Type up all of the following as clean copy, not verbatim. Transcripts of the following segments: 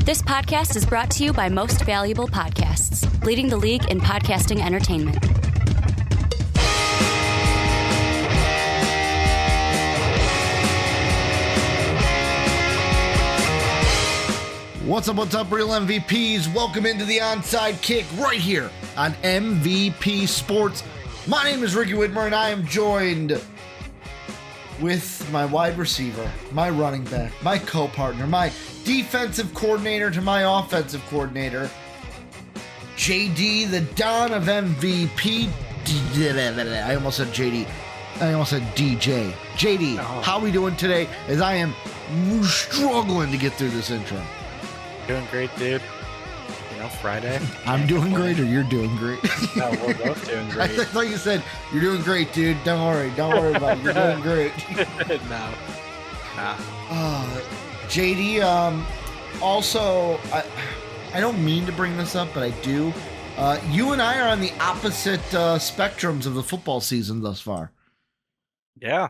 This podcast is brought to you by Most Valuable Podcasts, leading the league in podcasting entertainment. What's up, real MVPs? Welcome into the Onside Kick right here on MVP Sports. My name is Ricky Whitmer, and I am joined with my wide receiver, my running back, my co-partner, my defensive coordinator to my offensive coordinator, JD, the Don of MVP. I almost said JD. I almost said DJ. JD, how are we doing today? As I am struggling to get through this intro. Doing great, dude. You know, Friday. I'm doing great, or you're doing great? No, we're both doing great. I thought you said, you're doing great, dude. Don't worry about it. You're doing great. No. Nah. JD, also, I don't mean to bring this up, but I do. You and I are on the opposite spectrums of the football season thus far. Yeah.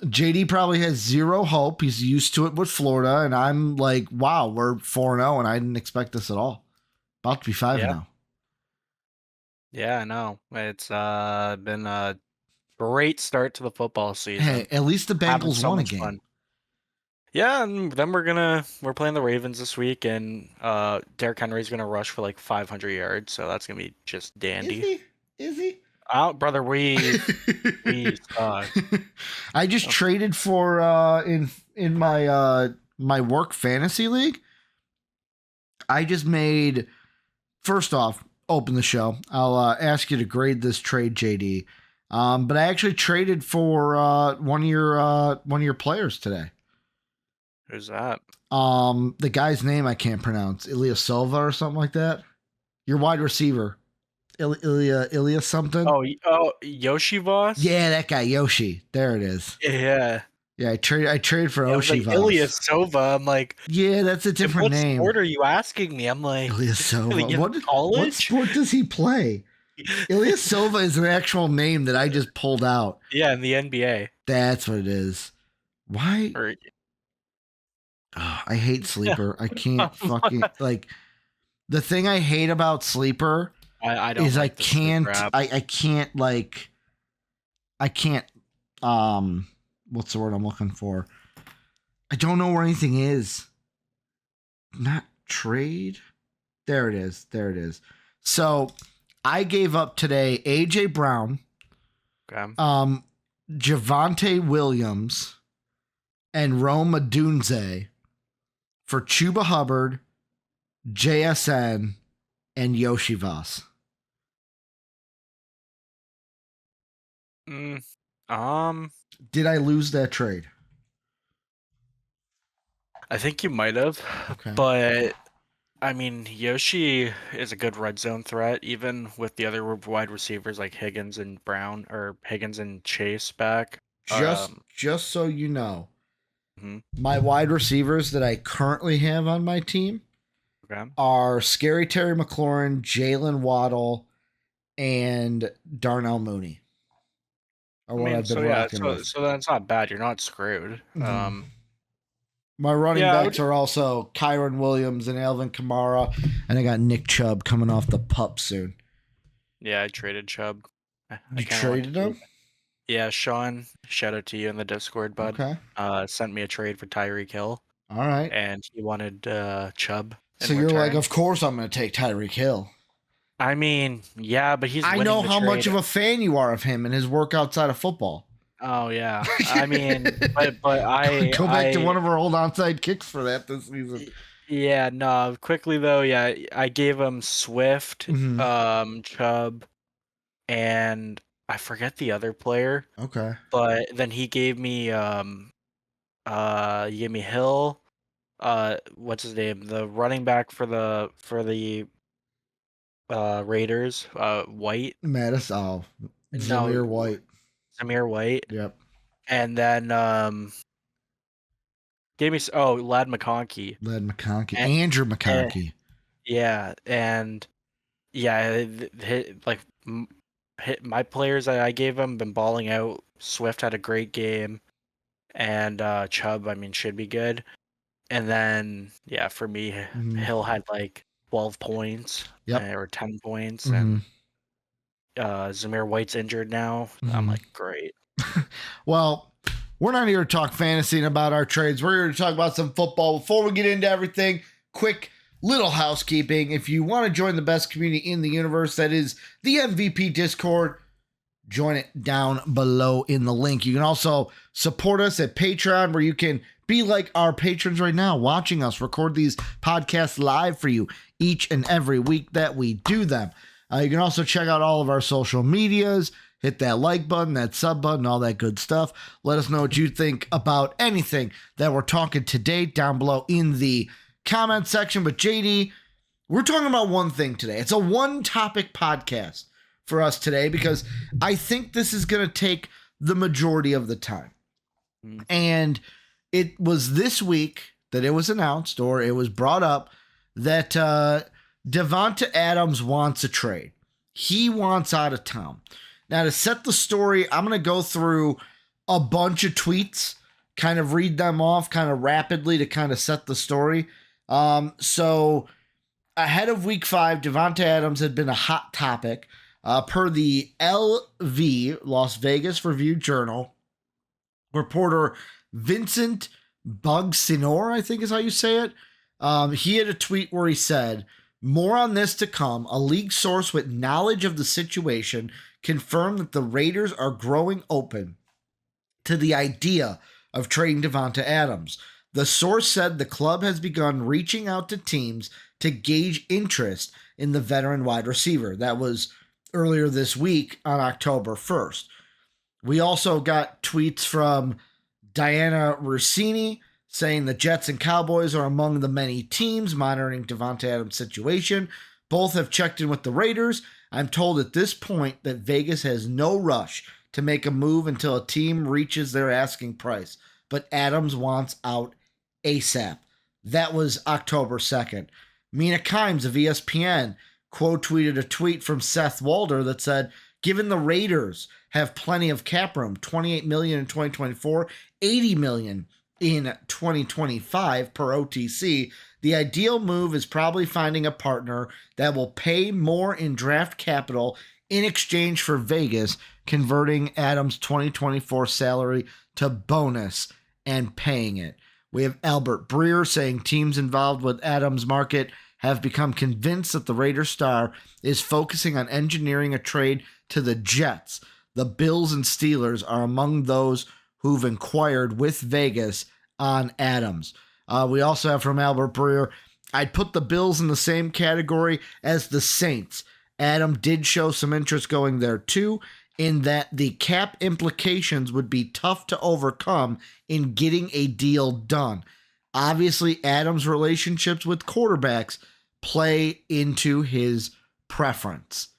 JD probably has zero hope. He's used to it with Florida, and I'm like, wow, we're 4-0, and I didn't expect this at all. About to be 5-0. Yeah, I know. It's been a great start to the football season. Hey, at least the Bengals won a game. Fun. Yeah, and then we're playing the Ravens this week, and Derrick Henry's gonna rush for like 500 yards, so that's gonna be just dandy. Is he? Oh, brother, we I just traded for in my my work fantasy league. I just made, first off, open the show. I'll ask you to grade this trade, JD. But I actually traded for one of your players today. Who's that? The guy's name I can't pronounce. Ilya Silva or something like that. Your wide receiver. Ilya something. Oh, Yoshi Voss? Yeah, that guy Yoshi. There it is. Yeah. Yeah, I traded for Yoshi Voss. Ilya Silva. I'm like, yeah, that's a different name. What sport are you asking me? I'm like, Ilya Silva. What sport does he play? Ilya Silva is an actual name that I just pulled out. Yeah, in the NBA. That's what it is. Why? I hate Sleeper. I can't fucking like. The thing I hate about Sleeper. I don't is like I can't what's the word I'm looking for? I don't know where anything is. Not trade. There it is. So I gave up today AJ Brown, Javonte Williams, and Rome Odunze for Chuba Hubbard, JSN, and Yoshi Voss. Did I lose that trade? I think you might have. Okay. But I mean, Yoshi is a good red zone threat, even with the other wide receivers like Higgins and Brown, or Higgins and Chase back. Just so you know, my wide receivers that I currently have on my team are Scary Terry McLaurin, Jalen Waddle, and Darnell Mooney. So that's not bad. You're not screwed. Mm-hmm. My running backs are also Kyron Williams and Alvin Kamara, and I got Nick Chubb coming off the pup soon. Yeah, I traded Chubb. You traded him? Yeah, Sean, shout out to you in the Discord, bud. Okay. Sent me a trade for Tyreek Hill. All right. And he wanted Chubb. So you're like, of course I'm going to take Tyreek Hill. I mean, yeah, but he's. I know how much of a fan you are of him and his work outside of football. Oh yeah, I mean, but I go back to one of our old onside kicks for that this season. Yeah, no. Quickly though, yeah, I gave him Swift, Chubb, and I forget the other player. Okay. But then he gave me Hill. What's his name? The running back for the Raiders, White. Zamir White. Zamir White. Yep. And then gave me Ladd McConkey. Andrew McConkey. My players I gave him been balling out. Swift had a great game, and Chubb, I mean, should be good. And then, yeah, for me, Mhm. Hill had like 12 points Yep. or 10 points, Mhm. and Zamir White's injured now. I'm Mhm. like, great. Well, we're not here to talk fantasy and about our trades. We're here to talk about some football. Before we get into everything, quick little housekeeping. If you want to join the best community in the universe, that is the MVP Discord, join it down below in the link. You can also support us at Patreon, where you can be like our patrons right now, watching us record these podcasts live for you each and every week that we do them. You can also check out all of our social medias, hit that like button, that sub button, all that good stuff. Let us know what you think about anything that we're talking today down below in the comment section. But JD, we're talking about one thing today. It's a one topic podcast for us today because I think this is going to take the majority of the time. Mm. And it was this week that it was announced, or it was brought up, that Davante Adams wants a trade. He wants out of town. Now, to set the story, I'm going to go through a bunch of tweets, kind of read them off kind of rapidly to kind of set the story. So ahead of week 5, Davante Adams had been a hot topic. Per the LV, Las Vegas Review Journal, reporter Vincent Bugsinor, I think is how you say it. He had a tweet where he said, "More on this to come. A league source with knowledge of the situation confirmed that the Raiders are growing open to the idea of trading Davante Adams. The source said the club has begun reaching out to teams to gauge interest in the veteran wide receiver." That was earlier this week on October 1st. We also got tweets from Diana Rossini saying the Jets and Cowboys are among the many teams monitoring Davante Adams' situation. Both have checked in with the Raiders. I'm told at this point that Vegas has no rush to make a move until a team reaches their asking price, but Adams wants out ASAP. That was October 2nd. Mina Kimes of ESPN quote tweeted a tweet from Seth Walder that said, "Given the Raiders have plenty of cap room, $28 million in 2024, $80 million in 2025 per OTC, the ideal move is probably finding a partner that will pay more in draft capital in exchange for Vegas converting Adams' 2024 salary to bonus and paying it." We have Albert Breer saying teams involved with Adams' market have become convinced that the Raiders star is focusing on engineering a trade to the Jets. The Bills and Steelers are among those who've inquired with Vegas on Adams. We also have from Albert Breer, "I'd put the Bills in the same category as the Saints. Adam did show some interest going there too, in that the cap implications would be tough to overcome in getting a deal done. Obviously, Adams' relationships with quarterbacks play into his preference."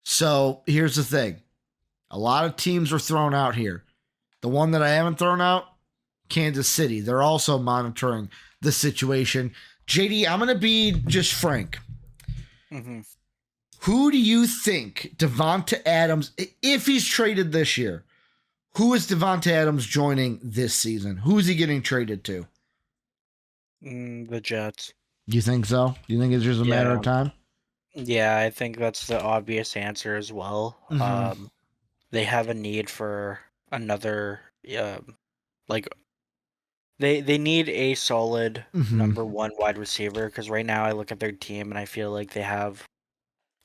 So here's the thing. A lot of teams are thrown out here. The one that I haven't thrown out, Kansas City. They're also monitoring the situation. JD, I'm going to be just frank. Mm-hmm. Who do you think Davante Adams, if he's traded this year, who is Davante Adams joining this season? Who's he getting traded to? The Jets. You think so? You think it's just a matter Yeah. of time? Yeah, I think that's the obvious answer as well. Mm-hmm. They have a need for another, like they need a solid Mm-hmm. number one wide receiver, because right now I look at their team and I feel like they have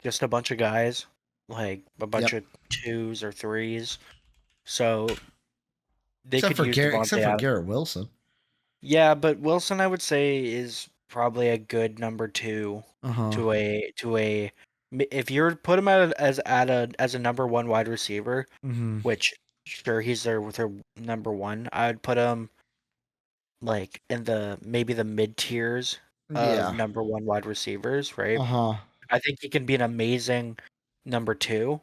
just a bunch of guys, like a bunch Yep. of twos or threes. So they Except could for use Garrett, Devontae except for Adams. Garrett Wilson. Yeah, but Wilson, I would say, is probably a good number two Uh-huh. to a. If you're put him as a number one wide receiver, Mm-hmm. which sure he's their number one, I would put him like in the maybe the mid tiers of Yeah. number one wide receivers, right? Uh-huh. I think he can be an amazing number two.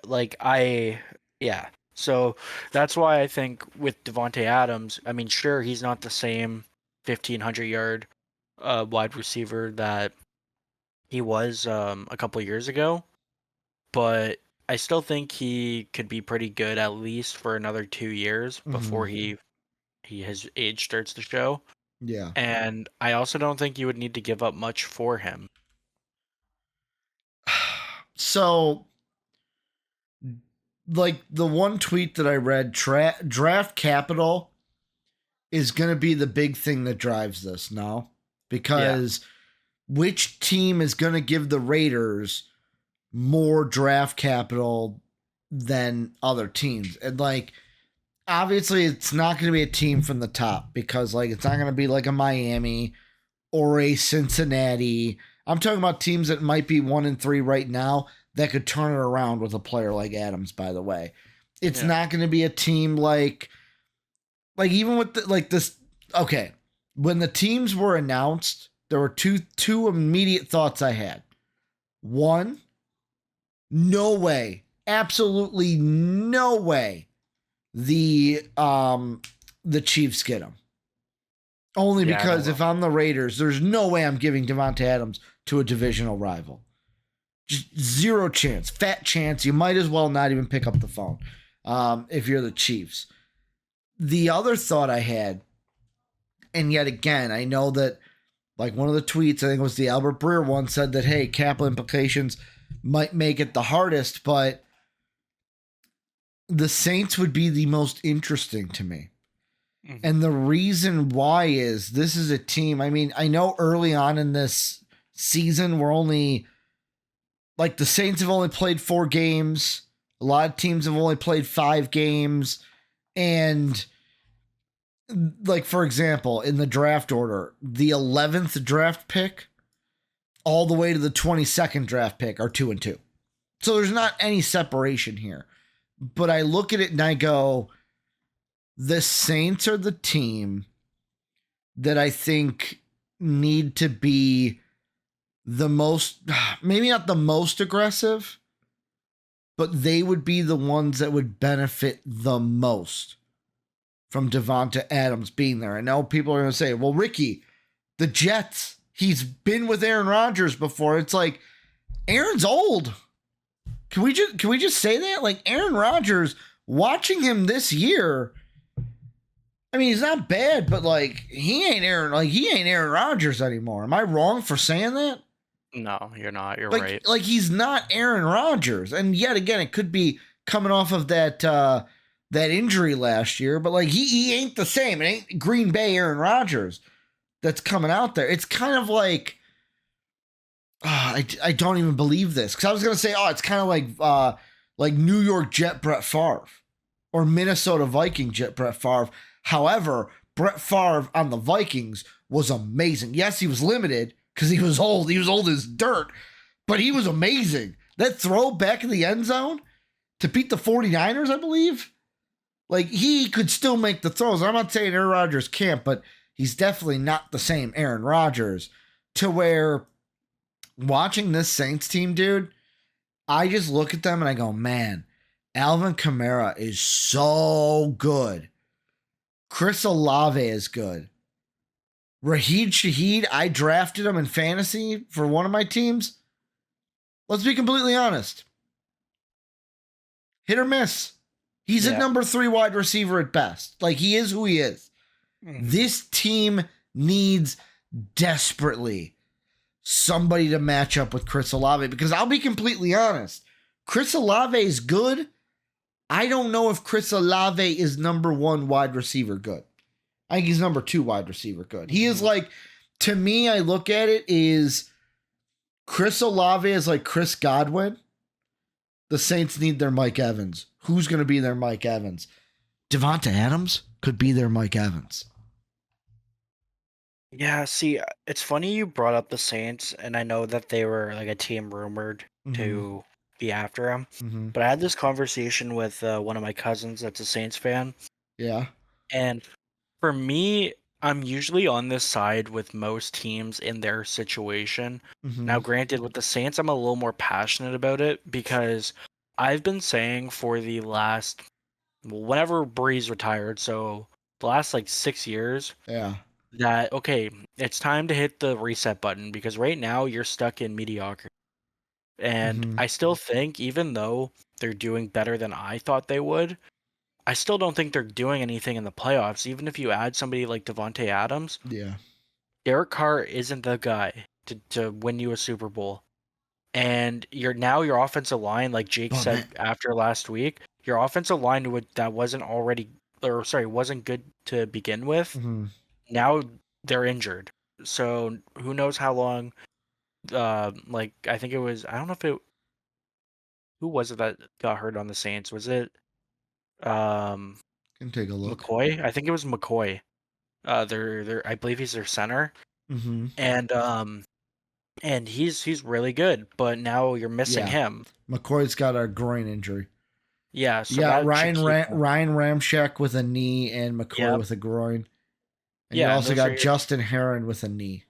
Yeah. So that's why I think with Davante Adams, I mean, sure, he's not the same 1,500-yard wide receiver that he was a couple years ago, but I still think he could be pretty good at least for another 2 years Mm-hmm. before his age starts to show. Yeah. And I also don't think you would need to give up much for him. So, like the one tweet that I read, draft capital is going to be the big thing that drives this now, because which team is going to give the Raiders more draft capital than other teams? And like, obviously, it's not going to be a team from the top, because like it's not going to be like a Miami or a Cincinnati. I'm talking about teams that might be 1-3 right now that could turn it around with a player like Adams, by the way. It's not going to be a team like even with like this. Okay, when the teams were announced, there were two immediate thoughts I had. One, no way, absolutely no way the Chiefs get him. Only because if I'm the Raiders, there's no way I'm giving Davante Adams to a divisional rival. Just zero chance. Fat chance. You might as well not even pick up the phone if you're the Chiefs. The other thought I had, and yet again, I know that like one of the tweets, I think it was the Albert Breer one, said that, hey, cap implications might make it the hardest, but the Saints would be the most interesting to me. Mm-hmm. And the reason why is this is a team. I mean, I know early on in this season, we're only like the Saints have only played 4 games. A lot of teams have only played 5 games. And like, for example, in the draft order, the 11th draft pick all the way to the 22nd draft pick are 2-2. So there's not any separation here. But I look at it and I go, the Saints are the team that I think need to be the most, maybe not the most aggressive, but they would be the ones that would benefit the most from Davante Adams being there. I know people are going to say, well, Ricky, the Jets, he's been with Aaron Rodgers before. It's like, Aaron's old. Can we just say that? Like, Aaron Rodgers, watching him this year, I mean, he's not bad, but like he ain't Aaron Rodgers anymore. Am I wrong for saying that? No, you're not. You're like, right. Like he's not Aaron Rodgers. And yet again, it could be coming off of that injury last year, but like he ain't the same. It ain't Green Bay Aaron Rodgers that's coming out there. It's kind of like I don't even believe this, because I was gonna say, it's kind of like New York Jet Brett Favre or Minnesota Viking Jet Brett Favre. However, Brett Favre on the Vikings was amazing. Yes, he was limited because he was old. He was old as dirt, but he was amazing. That throw back in the end zone to beat the 49ers, I believe. Like, he could still make the throws. I'm not saying Aaron Rodgers can't, but he's definitely not the same Aaron Rodgers, to where watching this Saints team, dude, I just look at them and I go, man, Alvin Kamara is so good. Chris Olave is good. Raheed Shaheed, I drafted him in fantasy for one of my teams. Let's be completely honest. Hit or miss. He's a number 3 wide receiver at best. Like, he is who he is. Mm-hmm. This team needs desperately somebody to match up with Chris Olave, because I'll be completely honest. Chris Olave is good. I don't know if Chris Olave is number 1 wide receiver good. I think he's number 2 wide receiver good. He is like, to me, I look at it is Chris Olave is like Chris Godwin. The Saints need their Mike Evans. Who's going to be their Mike Evans? Davante Adams could be their Mike Evans. Yeah, see, it's funny you brought up the Saints, and I know that they were like a team rumored to be after him. Mm-hmm. But I had this conversation with one of my cousins that's a Saints fan. Yeah. And for me, I'm usually on this side with most teams in their situation. Mm-hmm. Now, granted, with the Saints, I'm a little more passionate about it, because I've been saying for the last, whenever Breeze retired, so the last like 6 years, that, okay, it's time to hit the reset button, because right now you're stuck in mediocrity. And I still think, even though they're doing better than I thought they would, I still don't think they're doing anything in the playoffs. Even if you add somebody like Davante Adams, Yeah. Derek Carr isn't the guy to win you a Super Bowl. And your offensive line, like Jake Oh, said man. after last week, your offensive line that wasn't good to begin with. Mm-hmm. Now they're injured. So who knows how long? Like I think it was. I don't know if it. Who was it that got hurt on the Saints? Was it um Can take a look. McCoy? I think it was McCoy. I believe he's their center, Mm-hmm. and he's really good. But now you're missing Yeah. him. McCoy's got a groin injury. Yeah, You so got that should keep him. Ryan Ramczyk with a knee and McCoy Yep. with a groin. And you Yeah, and also those are got your Justin Herron with a knee.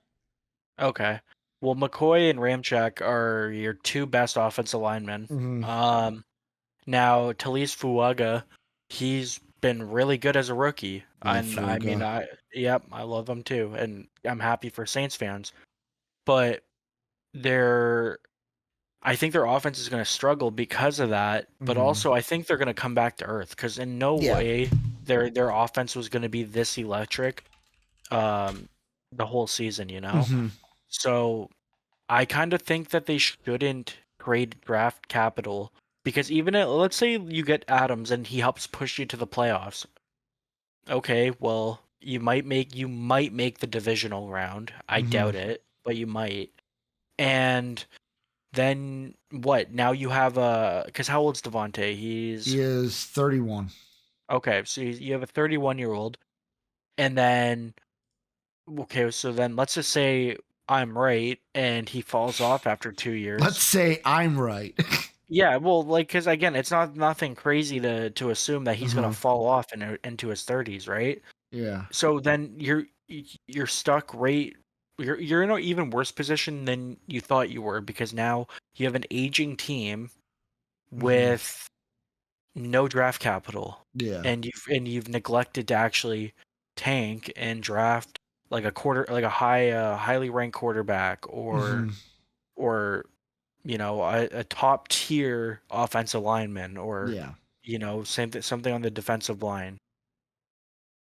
okay. Well, McCoy and Ramczyk are your two best offensive linemen. Mm-hmm. Now Talise Fuaga, he's been really good as a rookie, Love and I mean, Fuga. I love him too, and I'm happy for Saints fans. But they're, I think their offense is going to struggle because of that. But Mm-hmm. also, I think they're going to come back to earth because in no Yeah. way their offense was going to be this electric, um, the whole season, you know. Mm-hmm. So I kind of think that they shouldn't trade draft capital because let's say you get Adams and he helps push you to the playoffs. Okay, well, you might make the divisional round. I Mm-hmm. doubt it, but you might. And then what? Now you have because how old's Devontae? He is 31. Okay, so you have a 31-year-old, and then okay, so then let's just say I'm right and he falls off after 2 years. Let's say I'm right. Yeah, well, like, because again, it's nothing crazy to assume that he's gonna Uh-huh. fall off into his 30s, right? Yeah. So then you're stuck right. You're in an even worse position than you thought you were because now you have an aging team Mm-hmm. with no draft capital, Yeah. and you've neglected to actually tank and draft like a highly ranked quarterback Mm-hmm. or a top tier offensive lineman or Yeah. something on the defensive line.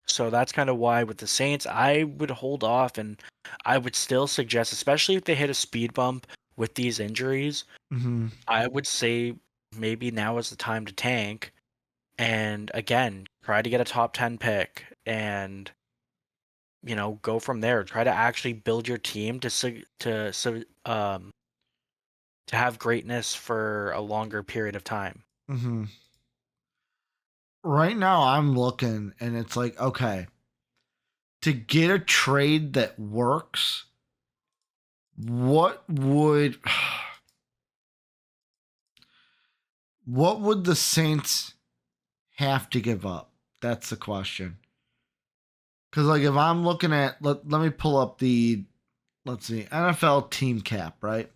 So that's kind of why with the Saints, I would hold off and I would still suggest, especially if they hit a speed bump with these injuries, Mm-hmm. I would say maybe now is the time to tank and again, try to get a top 10 pick and go from there. Try to actually build your team to have greatness for a longer period of time. Mm-hmm. Right now I'm looking and it's like, okay, to get a trade that works, what would what would the Saints have to give up? That's the question. Because like if I'm looking at let me pull up the let's see NFL team cap, right?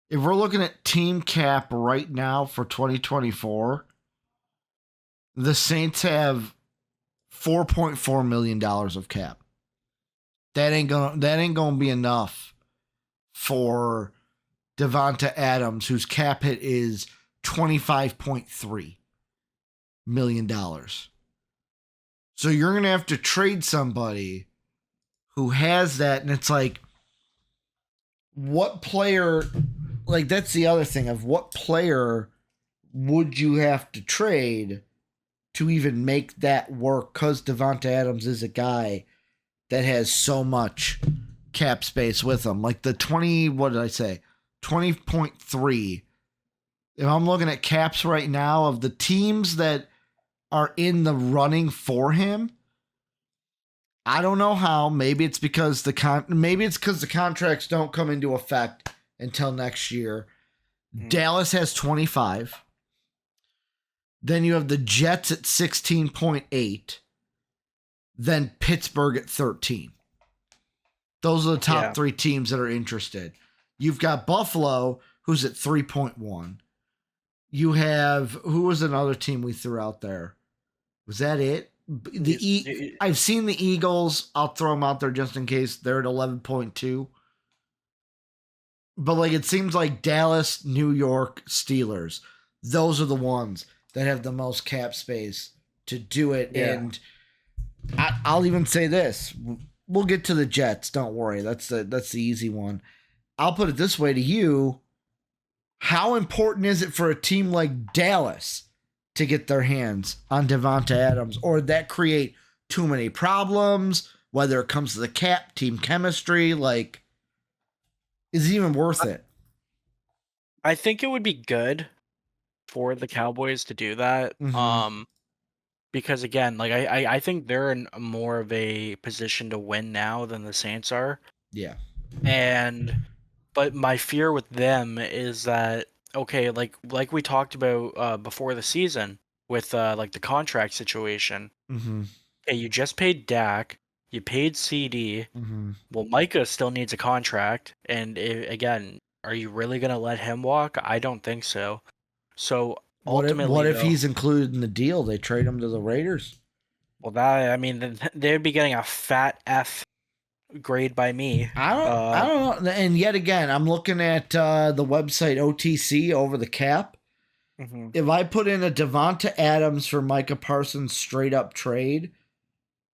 If we're looking at team cap right now for 2024, the Saints have $4.4 million of cap. That ain't gonna be enough for Davante Adams, whose cap hit is $25.3 million. So you're gonna have to trade somebody who has that, and it's like, what player? Like that's the other thing of what player would you have to trade to even make that work? Because Davante Adams is a guy that has so much cap space with him. Like the 20, what did I say? 20.3. If I'm looking at caps right now of the teams that are in the running for him, I don't know how. Maybe it's because the contracts don't come into effect until next year. Dallas has 25. Then you have the Jets at 16.8. Then Pittsburgh at 13. Those are the top three teams that are interested. You've got Buffalo, who's at 3.1. You have, who was another team we threw out there? Was that it? I've seen the Eagles. I'll throw them out there just in case. They're at 11.2. But like it seems like Dallas, New York, Steelers. Those are the ones. that have the most cap space to do it. Yeah. And I'll even say this: we'll get to the Jets. Don't worry, that's the easy one. I'll put it this way to you: how important is it for a team like Dallas to get their hands on Davante Adams, or would that create too many problems? Whether it comes to the cap, team chemistry, like, is it even worth it? I think it would be good for the Cowboys to do that. Mm-hmm. Because again, like I think they're in more of a position to win now than the Saints are. Yeah. And but my fear with them is that okay, like we talked about before the season with like the contract situation. Mm-hmm. Okay, you just paid Dak, you paid CD. Mm-hmm. Well, Micah still needs a contract, and again, are you really gonna let him walk? I don't think so. So What ultimately, if though, he's included in the deal? They trade him to the Raiders. well, that I mean, they'd be getting a fat F grade by me. I don't know. And yet again, I'm looking at the website OTC over the cap. Mhm. If I put in a Davante Adams for Micah Parsons straight up trade,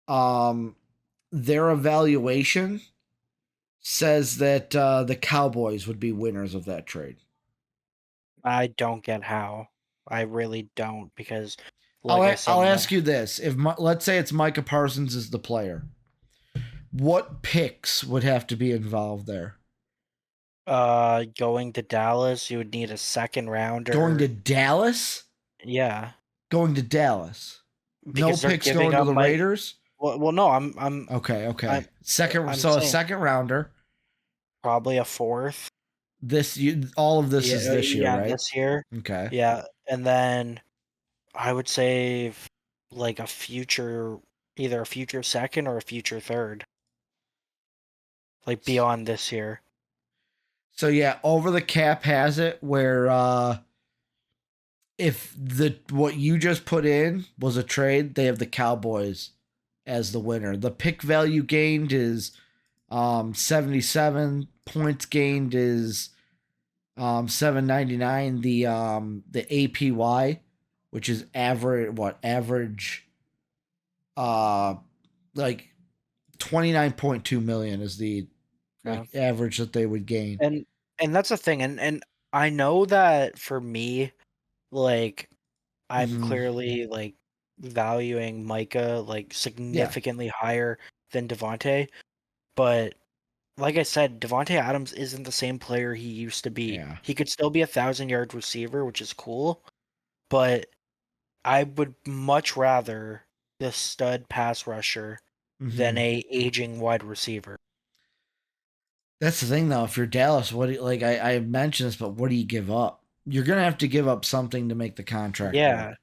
um, their evaluation says that the Cowboys would be winners of that trade. I don't get how. I really don't because, I'll like I said, I'll ask you this: if let's say it's Micah Parsons is the player, what picks would have to be involved there? going to Dallas, you would need a second Going to rounder. Dallas? Yeah, Going to Dallas. No because they're picks giving going to up the my. Raiders? Well, no, Okay. I'm, Second, I'm so a saying second rounder. probably a fourth. All of this Yeah, is this year, yeah, right? this year. Okay. Yeah, and then I would say like either a future second or a future third, like beyond this year. So yeah, over the cap has it where if the what you just put in was a trade, they have the Cowboys as the winner. The pick value gained is 77, points gained is 799. The APY, which is average uh like 29.2 million is the Yeah. like average that they would gain. And that's the thing, and I know that for me, like I'm Hmm. clearly like valuing Micah like Yeah. significantly higher than Devontae, but like I said, Davante Adams isn't the same player he used to be. Yeah. He could still be 1,000-yard receiver, which is cool, but I would much rather the stud pass rusher than Hmm. a aging wide receiver. That's the thing, though. If you're Dallas, like I mentioned this, but what do you give up? You're gonna have to give up something to make the contract work. Yeah.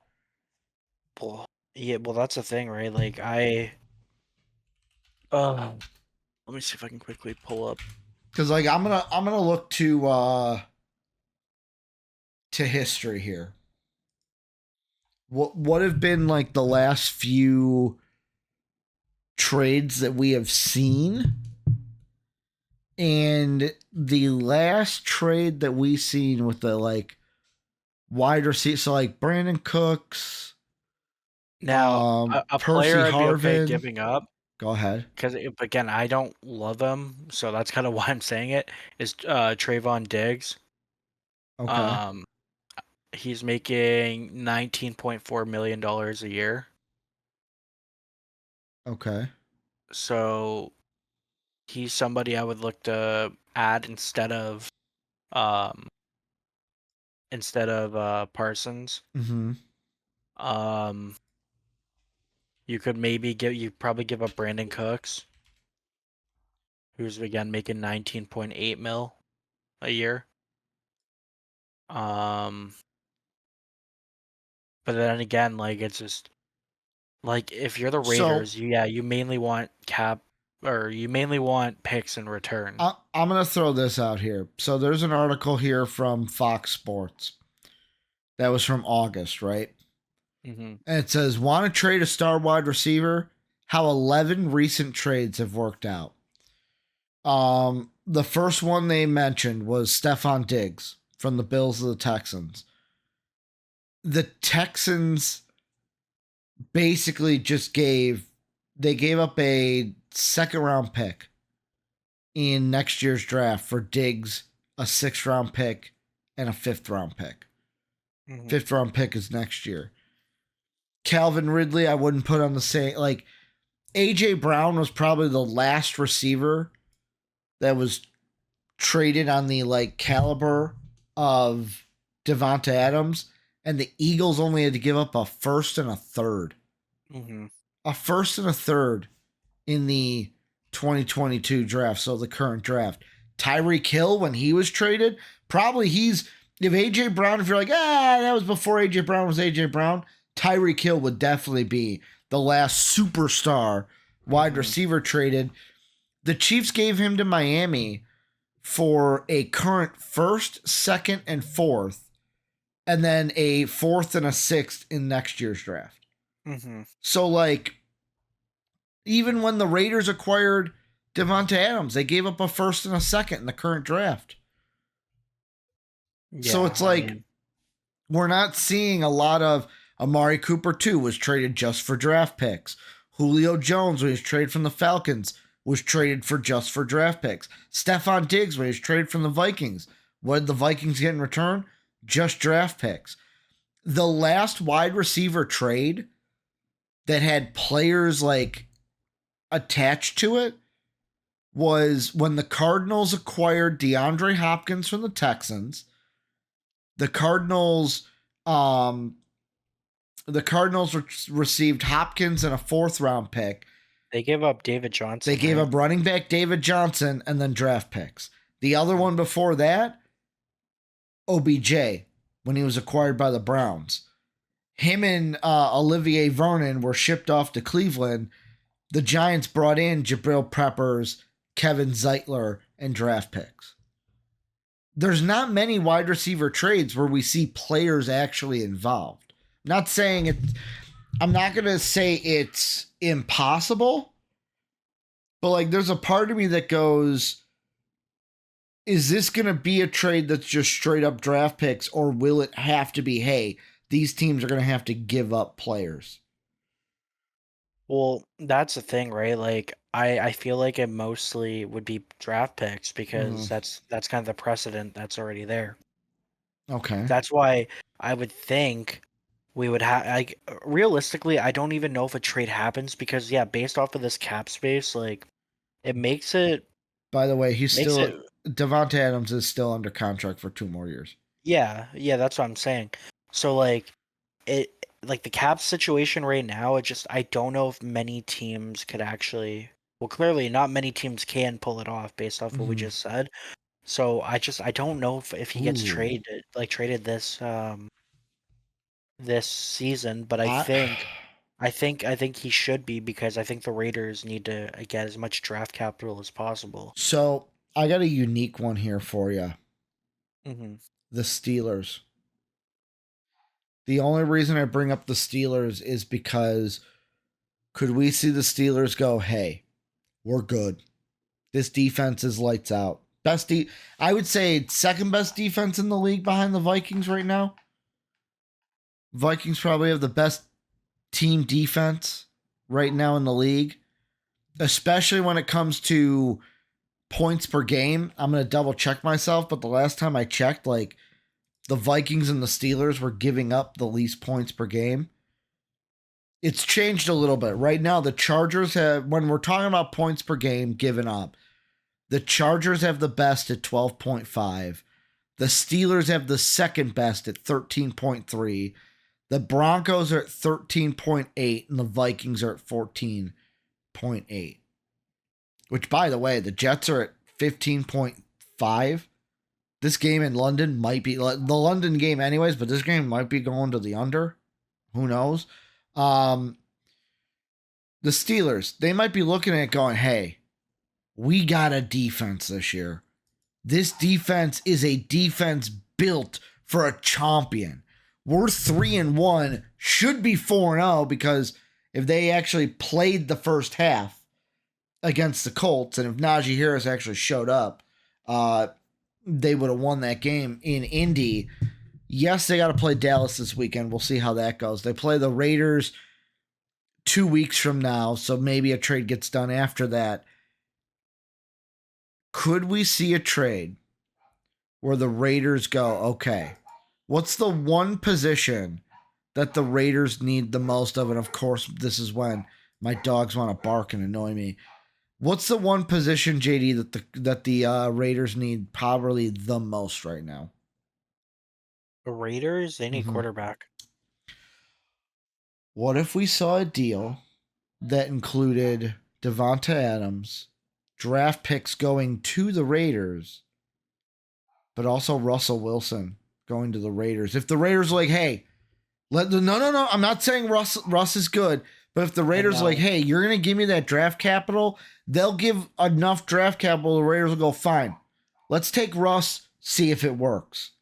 Well, yeah, well that's the thing, right? Like uh let me see if I can quickly pull up. Because like I'm gonna look to history here. What have been like the last few trades that we have seen? And the last trade that we seen with the like wide receiver, so like Brandon Cooks, Now, a Percy player I'd be okay Harvin. giving up Go ahead. because again, I don't love him, so that's kind of why I'm saying it is Trayvon Diggs. Okay. Um he's making $19.4 million a year. Okay. So he's somebody I would look to add um instead of Parsons. Mm-hmm. Um you probably give up Brandon Cooks, who's again making 19.8 mil a year. Um but then again, like it's just like if you're the So Raiders, you mainly want cap or you mainly want picks in return. I'm gonna throw this out here. So there's an article here from Fox Sports that was from August, right? Hmm. And it says, "Want to trade a star wide receiver? How 11 recent trades have worked out." The first one they mentioned was Stephon Diggs from the Bills to the Texans. the Texans basically gave up a second round pick in next year's draft for Diggs, a 6th round pick, and a 5th round pick. 5th round pick is next year. Calvin Ridley, I wouldn't put on the same. Like, A.J. Brown was probably the last receiver that was traded on the caliber of Davante Adams, and the Eagles only had to give up a 1st and a 3rd. A 1st and a 3rd in the 2022 draft, so the current draft. Tyreek Hill, when he was traded, probably if A.J. Brown, if you're like, that was before A.J. Brown was A.J. Brown, Tyreek Hill would definitely be the last superstar wide receiver traded. The Chiefs gave him to Miami for a current 1st, 2nd, and 4th, and then a 4th and a 6th in next year's draft. So, even when the Raiders acquired Davante Adams, they gave up a 1st and a 2nd in the current draft. Yeah, so it's we're not seeing a lot of Amari Cooper, too, was traded just for draft picks. Julio Jones, when he was traded from the Falcons, was traded for draft picks. Stephon Diggs, when he was traded from the Vikings, what did the Vikings get in return? Just draft picks. The last wide receiver trade that had players attached to it was when the Cardinals acquired DeAndre Hopkins from the Texans. The Cardinals received Hopkins and a 4th round pick. They gave up David Johnson. They gave up running back David Johnson and then draft picks. The other one before that, OBJ, when he was acquired by the Browns. Him and Olivier Vernon were shipped off to Cleveland. The Giants brought in Jabril Peppers, Kevin Zeitler, and draft picks. There's not many wide receiver trades where we see players actually involved. Not saying it. I'm not going to say it's impossible, but there's a part of me that goes, is this going to be a trade that's just straight up draft picks, or will it have to be, hey, these teams are going to have to give up players? Well, that's the thing, right? I feel like it mostly would be draft picks because that's kind of the precedent that's already there. Okay. That's why I would think we would have, realistically, I don't even know if a trade happens because, based off of this cap space, it makes it. By the way, Davante Adams is still under contract for 2 more years. Yeah, that's what I'm saying. So, the cap situation right now, I don't know if many teams could actually. Well, clearly, not many teams can pull it off based off what we just said. So I don't know if he gets traded this season, but I think he should be because I think the Raiders need to get as much draft capital as possible. So I got a unique one here for you. The Steelers. The only reason I bring up the Steelers is because could we see the Steelers go, hey, we're good. This defense is lights out. I would say second best defense in the league behind the Vikings right now. Vikings probably have the best team defense right now in the league, especially when it comes to points per game. I'm going to double check myself, but the last time I checked, the Vikings and the Steelers were giving up the least points per game. It's changed a little bit. Right now, the Chargers have, when we're talking about points per game given up, the Chargers have the best at 12.5. The Steelers have the second best at 13.3. The Broncos are at 13.8, and the Vikings are at 14.8. Which, by the way, the Jets are at 15.5. This game in London might be, the London game anyways, but this game might be going to the under. Who knows? The Steelers, they might be looking at it going, hey, we got a defense this year. This defense is a defense built for a champion. We're 3-1, should be 4-0 because if they actually played the first half against the Colts, and if Najee Harris actually showed up, they would have won that game in Indy. Yes, they got to play Dallas this weekend. We'll see how that goes. They play the Raiders 2 weeks from now, so maybe a trade gets done after that. Could we see a trade where the Raiders go, okay, what's the one position that the Raiders need the most of? And of course, this is when my dogs want to bark and annoy me. What's the one position, JD, that the Raiders need probably the most right now? The Raiders, they need quarterback. What if we saw a deal that included Davante Adams, draft picks going to the Raiders, but also Russell Wilson going to the Raiders? If the Raiders are like, hey, no, I'm not saying Russ is good, but if the Raiders are like, hey, you're gonna give me that draft capital, they'll give enough draft capital. The Raiders will go, fine, let's take Russ, see if it works.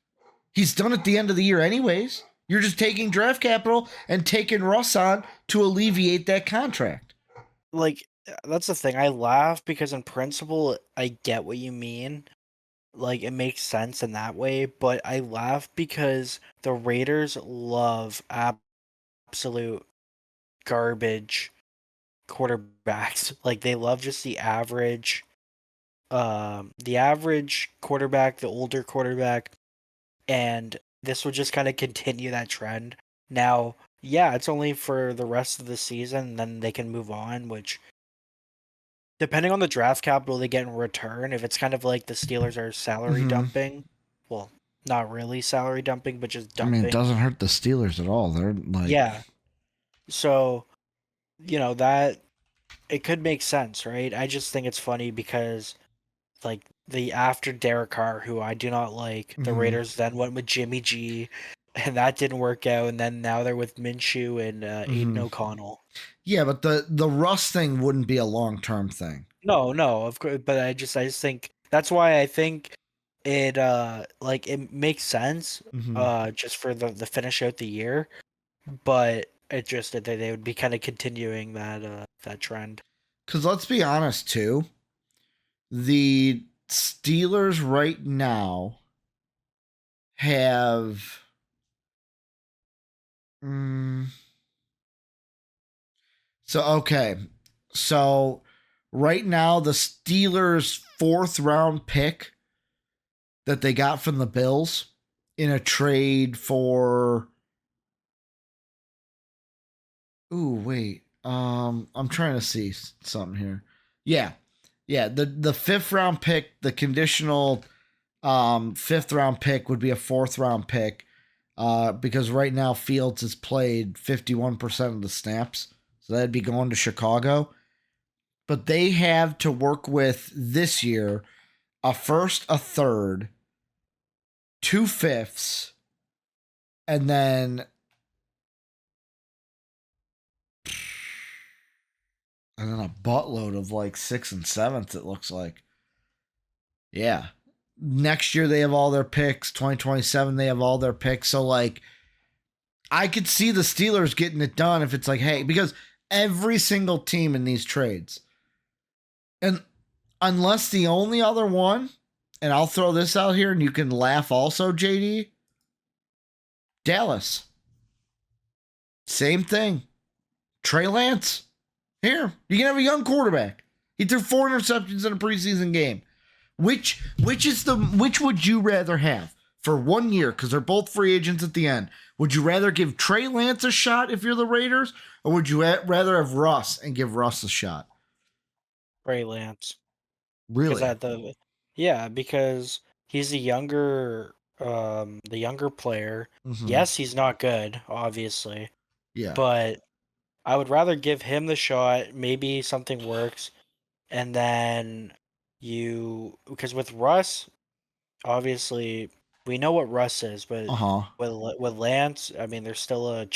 He's done at the end of the year anyways. You're just taking draft capital and taking Russ on to alleviate that contract. Like, that's the thing. I laugh because in principle, I get what you mean. Like, it makes sense in that way, but I laugh because the Raiders love absolute garbage quarterbacks. Like, they love just the average quarterback, the older quarterback, and this will just kind of continue that trend. Now, yeah, it's only for the rest of the season, and then they can move on, which, depending on the draft capital they get in return, if it's kind of like the Steelers are salary dumping, well, not really salary dumping, but just dumping. I mean, it doesn't hurt the Steelers at all. They're like... Yeah. So, that it could make sense, right? I just think it's funny because, like, after Derek Carr, who I do not like, the Raiders then went with Jimmy G, and that didn't work out, and then now they're with Minshew and Aiden O'Connell. Yeah, but the Russ thing wouldn't be a long-term thing. No, of course, but I just think that's why I think it it makes sense just for the finish out the year, but it just that they would be kind of continuing that trend. Because let's be honest too, the Steelers right now have so right now the Steelers' 4th round pick that they got from the Bills in a trade for... I'm trying to see something here. Yeah. The 5th round pick, the conditional 5th round pick would be a 4th round pick, because right now Fields has played 51% of the snaps, so that'd be going to Chicago. But they have to work with this year a 1st, a 3rd, 2 5ths, and then a buttload of like 6th and 7th, it looks like. Yeah. Next year they have all their picks. 2027 they have all their picks. So like, I could see the Steelers getting it done if it's like, hey, because every single team in these trades, and unless the only other one, and I'll throw this out here and you can laugh also, JD, Dallas. Same thing. Trey Lance. Here, you can have a young quarterback. He threw 4 interceptions in a preseason game. Which would you rather have for 1 year? Because they're both free agents at the end. Would you rather give Trey Lance a shot if you're the Raiders, or would you rather have Russ and give Russ a shot? Trey Lance. Really? Yeah, because he's the younger player. Yes, he's not good, obviously. Yeah. But I would rather give him the shot. Maybe something works, and then because with Russ, obviously we know what Russ is, but with Lance, I mean, there's still a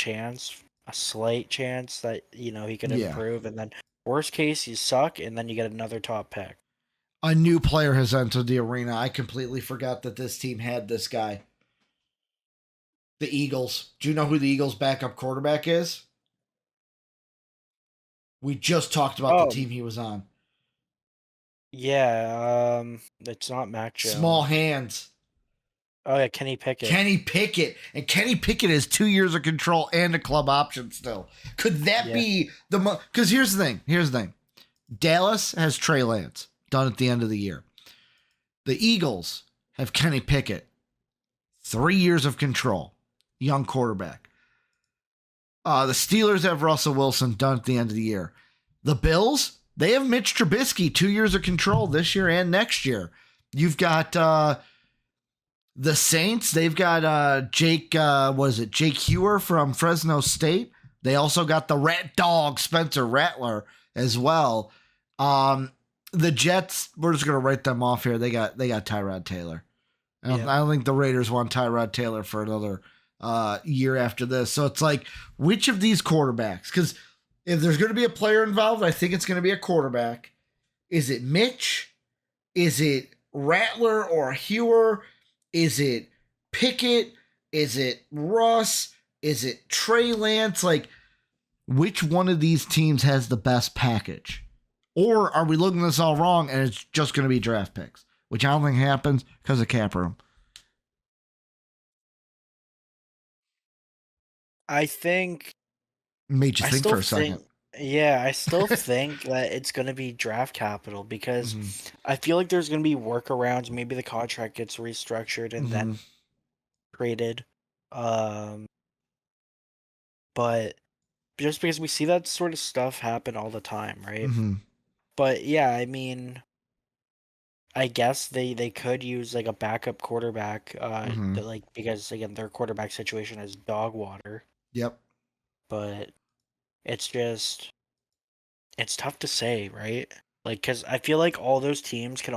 slight chance that he could improve, and then worst case you suck, and then you get another top pick. A new player has entered the arena. I completely forgot that this team had this guy. The Eagles. Do you know who the Eagles' backup quarterback is? We just talked about the team he was on. Yeah, it's not Mac Jones. Small hands. Oh yeah, Kenny Pickett. Kenny Pickett. And Kenny Pickett has 2 years of control and a club option still. Could that be the because here's the thing. Dallas has Trey Lance done at the end of the year. The Eagles have Kenny Pickett. 3 years of control. Young quarterback. The Steelers have Russell Wilson done at the end of the year. The Bills, they have Mitch Trubisky, 2 years of control this year and next year. You've got the Saints, they've got Jake Hewer from Fresno State. They also got the Rat Dog, Spencer Rattler, as well. The Jets, we're just gonna write them off here. They got Tyrod Taylor. I don't think the Raiders want Tyrod Taylor for another year after this. So it's like, which of these quarterbacks? Because if there's going to be a player involved, I think it's going to be a quarterback. Is it Mitch? Is it Rattler or Hewer? Is it Pickett? Is it Russ? Is it Trey Lance? Like, which one of these teams has the best package? Or are we looking at this all wrong and it's just going to be draft picks? Which I don't think happens because of cap room. I think. Made you think for a second. I still think that it's going to be draft capital because I feel like there's going to be workarounds. Maybe the contract gets restructured and then traded. But just because we see that sort of stuff happen all the time, right? But yeah, I mean, I guess they could use like a backup quarterback, because again their quarterback situation is dog water. Yep. But it's tough to say, right? Like, because I feel like all those teams can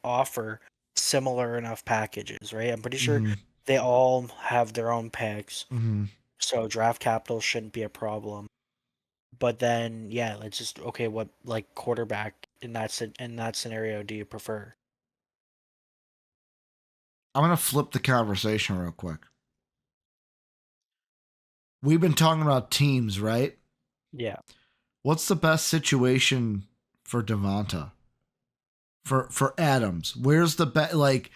offer similar enough packages, right? I'm pretty sure they all have their own picks, so draft capital shouldn't be a problem. But then, yeah, let's just what like quarterback in that scenario do you prefer? I'm gonna flip the conversation real quick. We've been talking about teams, right? Yeah. What's the best situation for Davante? For Adams? Where's the best? Like,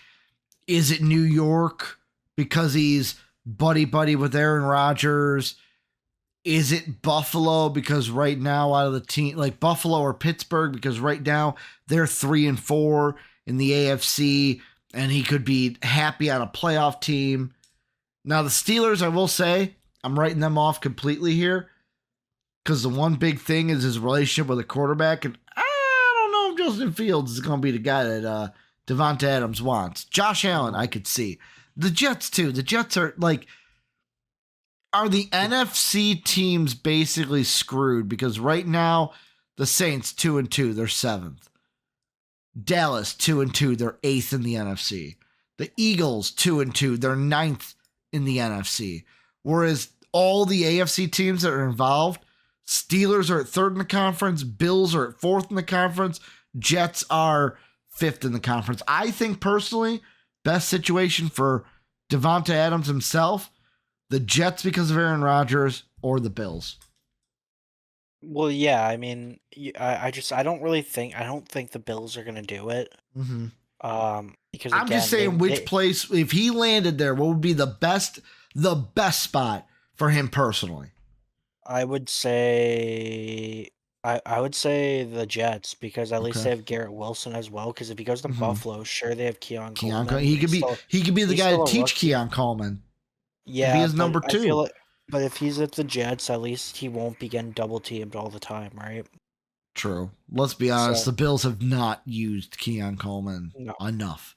is it New York because he's buddy with Aaron Rodgers? Is it Buffalo because right now out of the team, like Buffalo or Pittsburgh, because right now they're 3-4 in the AFC and he could be happy on a playoff team. Now the Steelers, I will say, I'm writing them off completely here because the one big thing is his relationship with a quarterback, and I don't know if Justin Fields is going to be the guy that Davante Adams wants. Josh Allen, I could see. The Jets too. The Jets are like, are the NFC teams basically screwed? Because right now, the Saints 2-2, they're 7th. Dallas 2-2, they're 8th in the NFC. The Eagles 2-2, they're 9th in the NFC. Whereas all the AFC teams that are involved, Steelers are at 3rd in the conference, Bills are at 4th in the conference, Jets are 5th in the conference. I think personally, best situation for Davante Adams himself, the Jets because of Aaron Rodgers, or the Bills. Well, yeah, I mean, I don't think the Bills are gonna do it. Because I'm just saying, place, if he landed there, what would be the best spot for him personally? I would say the Jets because at least they have Garrett Wilson as well. Because if he goes to Buffalo, sure they have Keon Coleman. He could be the guy to teach Keon Coleman. Yeah, be his number 2. But if he's at the Jets, at least he won't be getting double teamed all the time, right? True. Let's be honest. The Bills have not used Keon Coleman enough.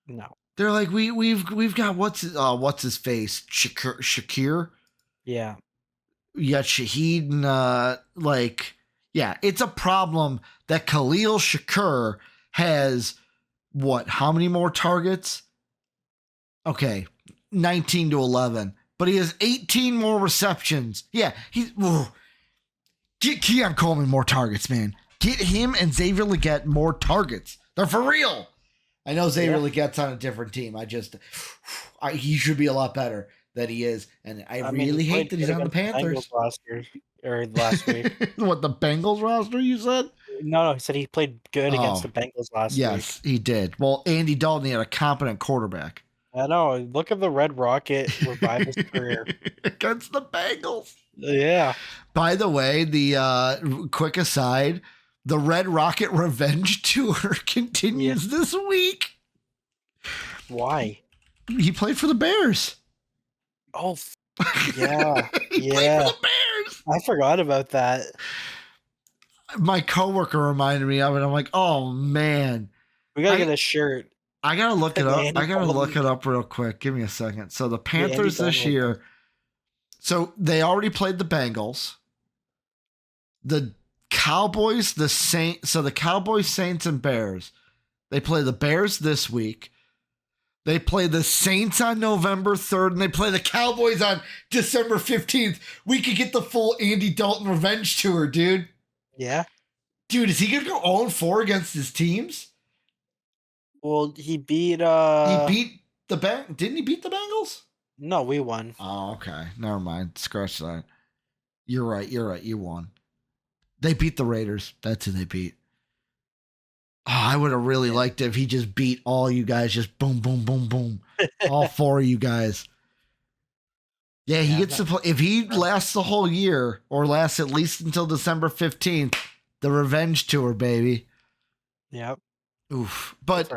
No. They're like, we've got what's his face? Shakir? Yeah. You got Shaheed and it's a problem that Khalil Shakir has how many more targets? Okay, 19-11. But he has 18 more receptions. Yeah, get Keon Coleman more targets, man. Get him and Xavier Legette more targets. They're for real. I know Xavier Legette's on a different team. He should be a lot better than he is, and I really hate that he's on the Panthers. Last week. What, the Bengals roster, you said? No, he said he played good against the Bengals last week. Yes, he did. Well, Andy Dalton, he had a competent quarterback. I know. Look at the Red Rocket revive his career. Against the Bengals. Yeah. By the way, the quick aside, the Red Rocket Revenge Tour continues this week. Why? He played for the Bears. Oh, yeah. He played for the Bears. I forgot about that. My coworker reminded me of it. I'm like, oh man. We gotta get a shirt. I gotta look it The up. Andy I gotta look Dalton. it up real quick. Give me a second. So the Andy Panthers this Dalton. year. So they already played the Bengals. The Cowboys, the Saints. So the Cowboys, Saints, and Bears. They play the Bears this week. They play the Saints on November 3rd, and they play the Cowboys on December 15th. We could get the full Andy Dalton revenge tour, dude. Yeah. Dude, is he going to go 0-4 against his teams? Well, he beat. He beat the Didn't he beat the Bengals? No, we won. Oh, okay. Never mind. Scratch that. You're right. You won. They beat the Raiders. That's who they beat. Oh, I would have really liked it if he just beat all you guys. Just boom, boom, boom, boom. All four of you guys. Yeah, he gets to play. If he lasts the whole year or lasts at least until December 15th, the revenge tour, baby. Yep. Oof. But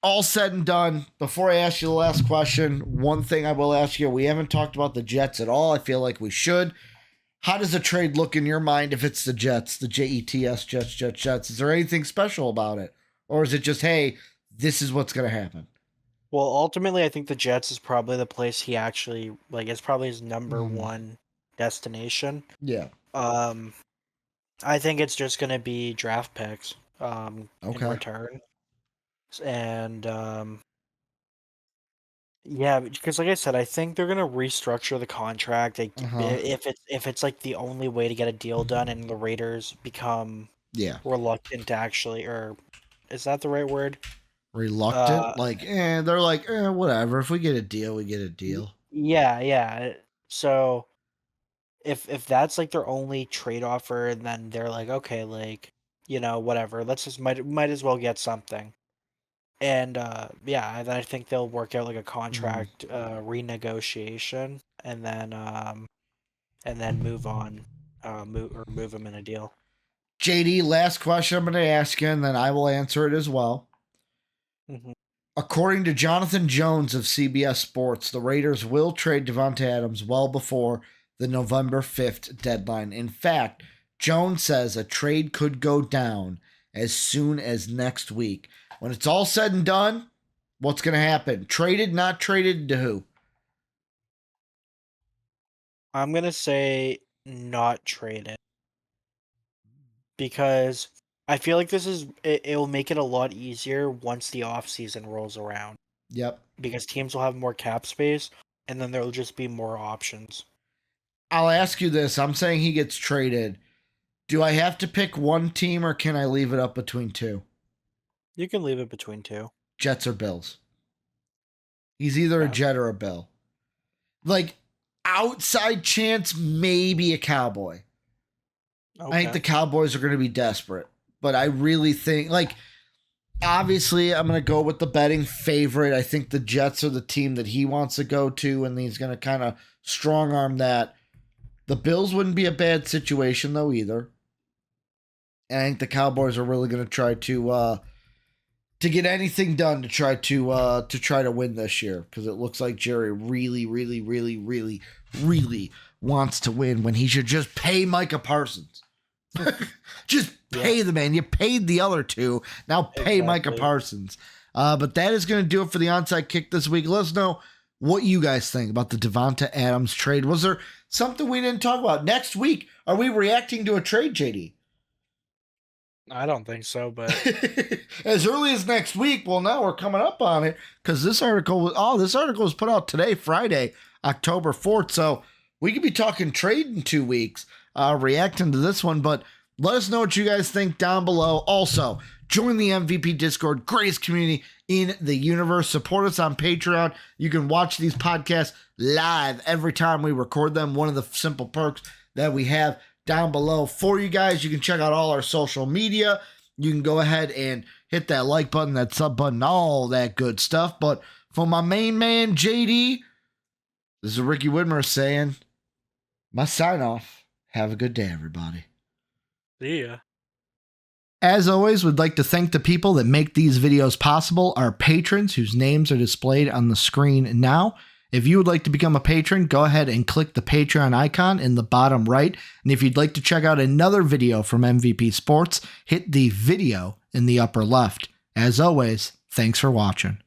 all said and done, before I ask you the last question, one thing I will ask you, we haven't talked about the Jets at all. I feel like we should. How does a trade look in your mind if it's the Jets, the Jets, Jets? Is there anything special about it? Or is it just, hey, this is what's going to happen? Well, ultimately, I think the Jets is probably the place he actually, like, it's probably his number one destination. Yeah. I think it's just going to be draft picks in return. And, yeah, because like I said, I think they're gonna restructure the contract. If it's like the only way to get a deal done, and the Raiders become reluctant to actually, or is that the right word? Reluctant, they're like, whatever. If we get a deal, we get a deal. Yeah. So if that's like their only trade offer, and then they're like, okay, like whatever, let's just might as well get something. And then I think they'll work out like a contract renegotiation, and then move on, move them in a deal. JD, last question I'm going to ask you, and then I will answer it as well. Mm-hmm. According to Jonathan Jones of CBS Sports, the Raiders will trade Davante Adams well before the November 5th deadline. In fact, Jones says a trade could go down as soon as next week. When it's all said and done, what's going to happen? Traded, not traded, to who? I'm going to say not traded. Because I feel like it'll make it a lot easier once the offseason rolls around. Yep. Because teams will have more cap space, and then there'll just be more options. I'll ask you this. I'm saying he gets traded. Do I have to pick one team, or can I leave it up between two? You can leave it between two. Jets or Bills. He's either a Jet or a Bill. Like, outside chance, maybe a Cowboy. Okay. I think the Cowboys are going to be desperate. But I really think, obviously, I'm going to go with the betting favorite. I think the Jets are the team that he wants to go to, and he's going to kind of strong arm that. The Bills wouldn't be a bad situation, though, either. And I think the Cowboys are really going to try to get anything done to try to win this year, because it looks like Jerry really, really, really, really, really wants to win when he should just pay Micah Parsons. Just pay the man. You paid the other two. Now pay Micah Parsons. But that is going to do it for the Onside Kick this week. Let us know what you guys think about the Davante Adams trade. Was there something we didn't talk about? Next week, are we reacting to a trade, JD? I don't think so, but as early as next week. Well, now we're coming up on it, because this article was put out today, Friday, October 4th. So we could be talking trade in 2 weeks, reacting to this one. But let us know what you guys think down below. Also, join the MVP Discord, greatest community in the universe. Support us on Patreon. You can watch these podcasts live every time we record them. One of the simple perks that we have down below for you guys. You can check out all our social media you can go ahead and hit that like button, that sub button, all that good stuff. But for my main man, JD, this is Ricky Whitmer saying, my sign off. Have a good day, everybody. See ya. As always, we'd like to thank the people that make these videos possible, our patrons whose names are displayed on the screen now. If you would like to become a patron, go ahead and click the Patreon icon in the bottom right. And if you'd like to check out another video from MVP Sports, hit the video in the upper left. As always, thanks for watching.